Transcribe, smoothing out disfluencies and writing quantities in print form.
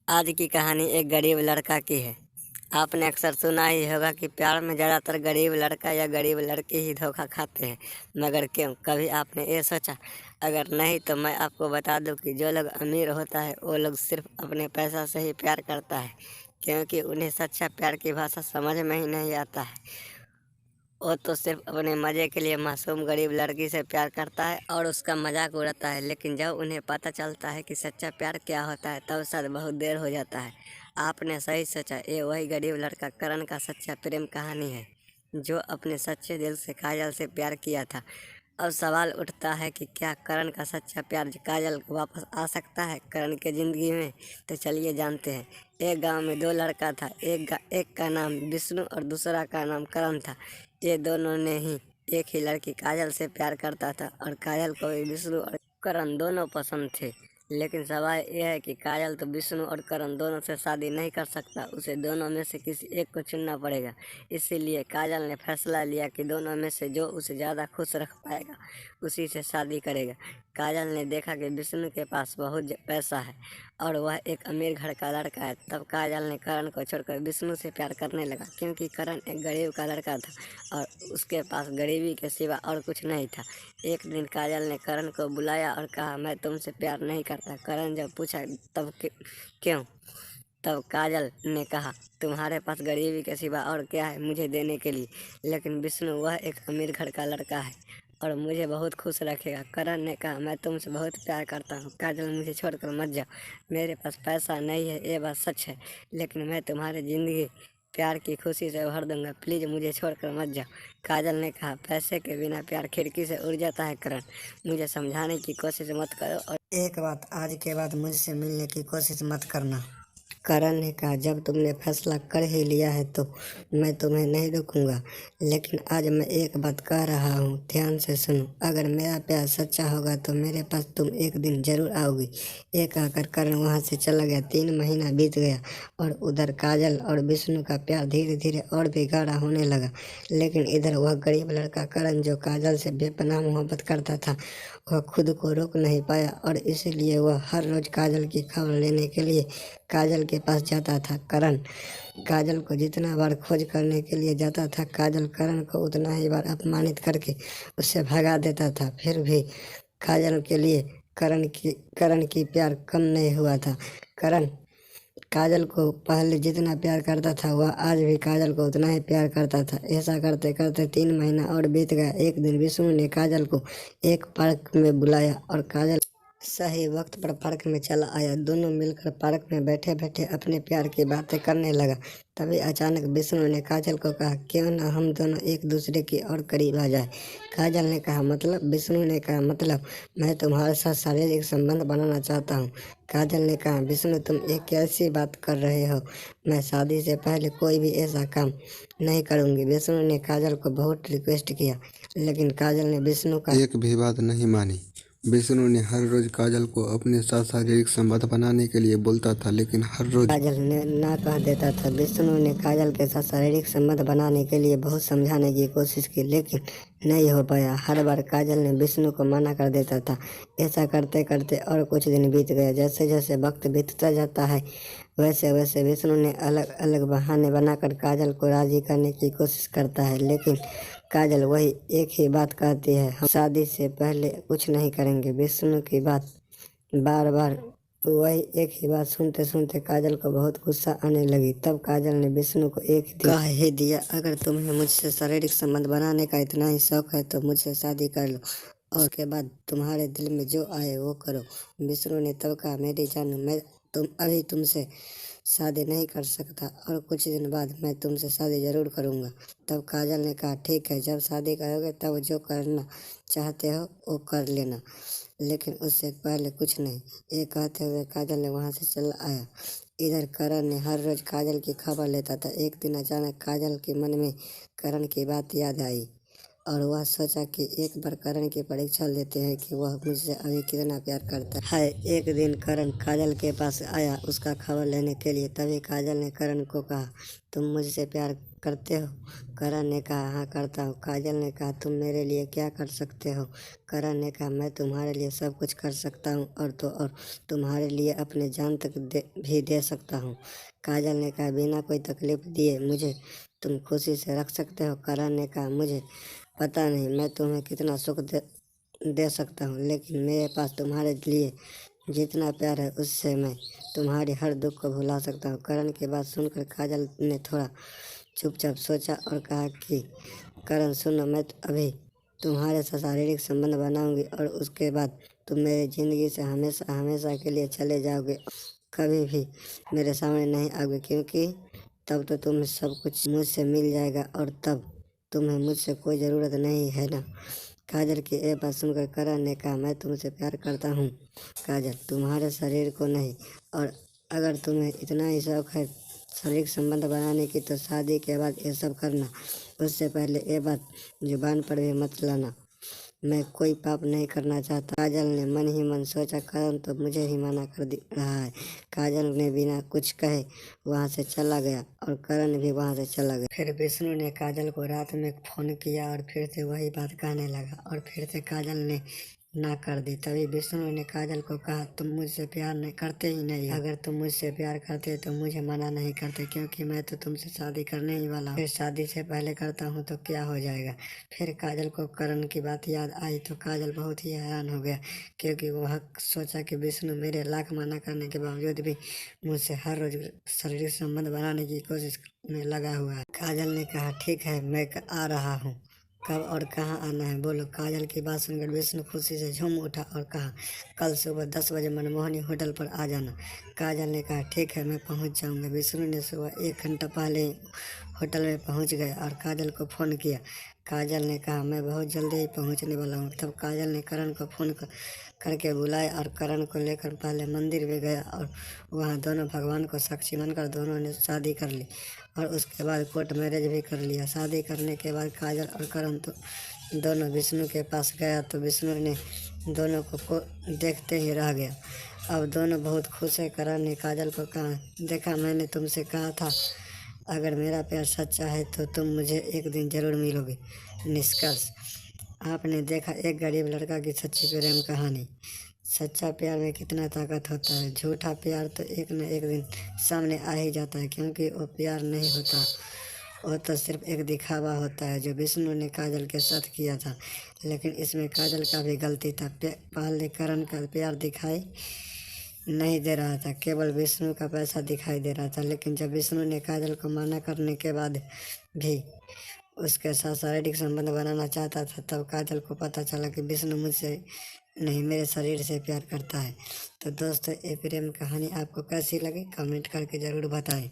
आज की कहानी एक गरीब लड़का की है। आपने अक्सर सुना ही होगा कि प्यार में ज़्यादातर गरीब लड़का या गरीब लड़की ही धोखा खाते हैं। मगर क्यों? कभी आपने ये सोचा? अगर नहीं तो मैं आपको बता दूं कि जो लोग अमीर होता है वो लोग सिर्फ अपने पैसा से ही प्यार करता है, क्योंकि उन्हें सच्चा प्यार की भाषा समझ में ही नहीं आता है। वो तो सिर्फ अपने मज़े के लिए मासूम गरीब लड़की से प्यार करता है और उसका मजाक उड़ाता है। लेकिन जब उन्हें पता चलता है कि सच्चा प्यार क्या होता है, तब शायद बहुत देर हो जाता है। आपने सही सोचा, ये वही गरीब लड़का करण का सच्चा प्रेम कहानी है, जो अपने सच्चे दिल से काजल से प्यार किया था। अब सवाल उठता है कि क्या करण का सच्चा प्यार काजल वापस आ सकता है करण की ज़िंदगी में? तो चलिए जानते हैं। एक गांव में दो लड़का था। एक का नाम विष्णु और दूसरा का नाम करण था। ये दोनों ने ही एक ही लड़की काजल से प्यार करता था और काजल को भी विष्णु और करण दोनों पसंद थे। लेकिन सवाल यह है कि काजल तो विष्णु और करण दोनों से शादी नहीं कर सकता, उसे दोनों में से किसी एक को चुनना पड़ेगा। इसीलिए काजल ने फैसला लिया कि दोनों में से जो उसे ज़्यादा खुश रख पाएगा उसी से शादी करेगा। काजल ने देखा कि विष्णु के पास बहुत पैसा है और वह एक अमीर घर का लड़का है। तब काजल ने करण को छोड़कर विष्णु से प्यार करने लगा, क्योंकि करण एक गरीब का लड़का था और उसके पास गरीबी के सिवा और कुछ नहीं था। एक दिन काजल ने करण को बुलाया और कहा, मैं तुमसे प्यार नहीं करता। करण जब पूछा तब क्यों, तब काजल ने कहा, तुम्हारे पास गरीबी के सिवा और क्या है मुझे देने के लिए? लेकिन विष्णु वह एक अमीर घर का लड़का है और मुझे बहुत खुश रखेगा। करण ने कहा, मैं तुमसे बहुत प्यार करता हूँ काजल, मुझे छोड़कर मत जाओ। मेरे पास पैसा नहीं है, ये बात सच है, लेकिन मैं तुम्हारी ज़िंदगी प्यार की खुशी से भर दूंगा। प्लीज़ मुझे छोड़कर मत जाओ। काजल ने कहा, पैसे के बिना प्यार खिड़की से उड़ जाता है करण, मुझे समझाने की कोशिश मत करो और एक बात, आज के बाद मुझसे मिलने की कोशिश मत करना। करण ने कहा, जब तुमने फैसला कर ही लिया है तो मैं तुम्हें नहीं रोकूंगा। लेकिन आज मैं एक बात कह रहा हूँ, ध्यान से सुनो। अगर मेरा प्यार सच्चा होगा तो मेरे पास तुम एक दिन जरूर आओगी। ये कहकर करण वहाँ से चला गया। 3 महीना बीत गया और उधर काजल और विष्णु का प्यार धीरे धीरे और भी गाढ़ा होने लगा। लेकिन इधर वह गरीब लड़का करण, जो काजल से बेपनाह मोहब्बत करता था, वह खुद को रोक नहीं पाया और इसलिए वह हर रोज काजल की खबर लेने के लिए काजल के पास जाता था। करण काजल को जितना बार खोज करने के लिए जाता था, काजल करण को उतना ही बार अपमानित करके उससे भगा देता था। फिर भी काजल के लिए करण की प्यार कम नहीं हुआ था। करण काजल को पहले जितना प्यार करता था, वह आज भी काजल को उतना ही प्यार करता था। ऐसा करते करते 3 महीना और बीत गया। एक दिन विष्णु ने काजल को एक पार्क में बुलाया और काजल सही वक्त पर पार्क में चला आया। दोनों मिलकर पार्क में बैठे बैठे अपने प्यार की बातें करने लगा। तभी अचानक विष्णु ने काजल को कहा, क्यों ना हम दोनों एक दूसरे की और करीब आ जाए। काजल ने कहा, मतलब? विष्णु ने कहा, मतलब मैं तुम्हारे साथ शारीरिक संबंध बनाना चाहता हूँ। काजल ने कहा, विष्णु तुम एक कैसी बात कर रहे हो? मैं शादी से पहले कोई भी ऐसा काम नहीं करूँगी। विष्णु ने काजल को बहुत रिक्वेस्ट किया, लेकिन काजल ने विष्णु का एक भी बात नहीं मानी। विष्णु ने हर रोज काजल को अपने साथ शारीरिक संबंध बनाने के लिए बोलता था, लेकिन हर रोज काजल ने ना कह देता था। विष्णु ने काजल के साथ शारीरिक संबंध बनाने के लिए बहुत समझाने की कोशिश की, लेकिन नहीं हो पाया। हर बार काजल ने विष्णु को मना कर देता था। ऐसा करते करते और कुछ दिन बीत गए। जैसे जैसे वक्त बीतता जाता है, वैसे वैसे विष्णु ने अलग अलग बहाने बनाकर काजल को राजी करने की कोशिश करता है, लेकिन काजल वही एक ही बात कहती है, हम शादी से पहले कुछ नहीं करेंगे। विष्णु की बात बार बार वही एक ही बात सुनते सुनते काजल को बहुत गुस्सा आने लगी। तब काजल ने विष्णु को एक दिन कह ही दिया, अगर तुम्हें मुझसे शारीरिक संबंध बनाने का इतना ही शौक है तो मुझसे शादी कर लो और उसके बाद तुम्हारे दिल में जो आए वो करो। विष्णु ने तब कहा, मेरी जान, मैं अभी तुमसे शादी नहीं कर सकता और कुछ दिन बाद मैं तुमसे शादी जरूर करूँगा। तब काजल ने कहा, ठीक है, जब शादी करोगे तब जो करना चाहते हो वो कर लेना, लेकिन उससे पहले कुछ नहीं। ये कहते हुए काजल ने वहाँ से चला आया। इधर करण ने हर रोज काजल की खबर लेता था। एक दिन अचानक काजल के मन में करण की बात याद आई और वह सोचा कि एक बार करण की परीक्षा लेते हैं कि वह मुझसे अभी कितना प्यार करता है। एक दिन करण काजल के पास आया उसका खबर लेने के लिए। तभी काजल ने करण को कहा, तुम मुझसे प्यार करते हो? करण ने कहा, हाँ करता हूँ। काजल ने कहा, तुम मेरे लिए क्या कर सकते हो? करण ने कहा, मैं तुम्हारे लिए सब कुछ कर सकता हूँ और तुम्हारे लिए अपने जान तक भी दे सकता हूँ। काजल ने कहा, बिना कोई तकलीफ दिए मुझे तुम खुशी से रख सकते हो? करण ने कहा, मुझे पता नहीं मैं तुम्हें कितना सुख दे सकता हूँ, लेकिन मेरे पास तुम्हारे लिए जितना प्यार है उससे मैं तुम्हारे हर दुख को भुला सकता हूँ। करण की बात सुनकर काजल ने थोड़ा चुपचाप सोचा और कहा कि करण सुनो, मैं अभी तुम्हारे साथ शारीरिक संबंध बनाऊंगी और उसके बाद तुम मेरी ज़िंदगी से हमेशा हमेशा के लिए चले जाओगे। कभी भी मेरे सामने नहीं आओगे, क्योंकि तब तो तुम्हें सब कुछ मुझसे मिल जाएगा और तब तुम्हें मुझसे कोई ज़रूरत नहीं है ना। काजल की ये बात सुनकर करण ने कहा, मैं तुमसे प्यार करता हूँ काजल, तुम्हारे शरीर को नहीं। और अगर तुम्हें इतना ही शौक है शारीरिक संबंध बनाने की तो शादी के बाद ये सब करना। उससे पहले ये बात जुबान पर भी मत लाना। मैं कोई पाप नहीं करना चाहता। काजल ने मन ही मन सोचा, करण तो मुझे ही मना कर रहा है। काजल ने बिना कुछ कहे वहाँ से चला गया और करण भी वहाँ से चला गया। फिर विष्णु ने काजल को रात में फोन किया और फिर से वही बात कहने लगा और फिर से काजल ने ना कर दी। तभी विष्णु ने काजल को कहा, तुम मुझसे प्यार नहीं करते ही नहीं हो। अगर तुम मुझसे प्यार करते तो मुझे मना नहीं करते, क्योंकि मैं तो तुमसे शादी करने ही वाला हूँ। फिर शादी से पहले करता हूँ तो क्या हो जाएगा। फिर काजल को करण की बात याद आई तो काजल बहुत ही हैरान हो गया, क्योंकि वह सोचा कि विष्णु मेरे लाख मना करने के बावजूद भी मुझसे हर रोज शारीरिक संबंध बनाने की कोशिश में लगा हुआ है। काजल ने कहा, ठीक है मैं आ रहा हूँ। कब और कहाँ आना है बोलो। काजल की बात सुनकर विष्णु खुशी से झूम उठा और कहा, कल सुबह 10 बजे मनमोहनी होटल पर आ जाना। काजल ने कहा, ठीक है मैं पहुंच जाऊंगा। विष्णु ने सुबह 1 घंटा पहले ही होटल में पहुंच गया और काजल को फ़ोन किया। काजल ने कहा, मैं बहुत जल्दी ही पहुंचने वाला हूँ। तब काजल ने करण को फ़ोन करके बुलाया और करण को लेकर पहले मंदिर भी गया और वहाँ दोनों भगवान को साक्षी मानकर दोनों ने शादी कर ली और उसके बाद कोर्ट मैरिज भी कर लिया। शादी करने के बाद काजल और करण तो दोनों विष्णु के पास गया तो विष्णु ने दोनों को देखते ही रह गया। अब दोनों बहुत खुश है। करण ने काजल को कहा, देखा मैंने तुमसे कहा था, अगर मेरा प्यार सच्चा है तो तुम मुझे एक दिन जरूर मिलोगे। निष्कर्ष, आपने देखा एक गरीब लड़का की सच्ची प्रेम कहानी। सच्चा प्यार में कितना ताकत होता है। झूठा प्यार तो एक न एक दिन सामने आ ही जाता है, क्योंकि वो प्यार नहीं होता, वो तो सिर्फ एक दिखावा होता है, जो विष्णु ने काजल के साथ किया था। लेकिन इसमें काजल का भी गलती था। पहले करण का प्यार दिखाई नहीं दे रहा था, केवल विष्णु का पैसा दिखाई दे रहा था। लेकिन जब विष्णु ने काजल को मना करने के बाद भी उसके साथ शारीरिक संबंध बनाना चाहता था, तब काजल को पता चला कि विष्णु मुझसे नहीं मेरे शरीर से प्यार करता है। तो दोस्तों, ये प्रेम कहानी आपको कैसी लगी कमेंट करके ज़रूर बताएं।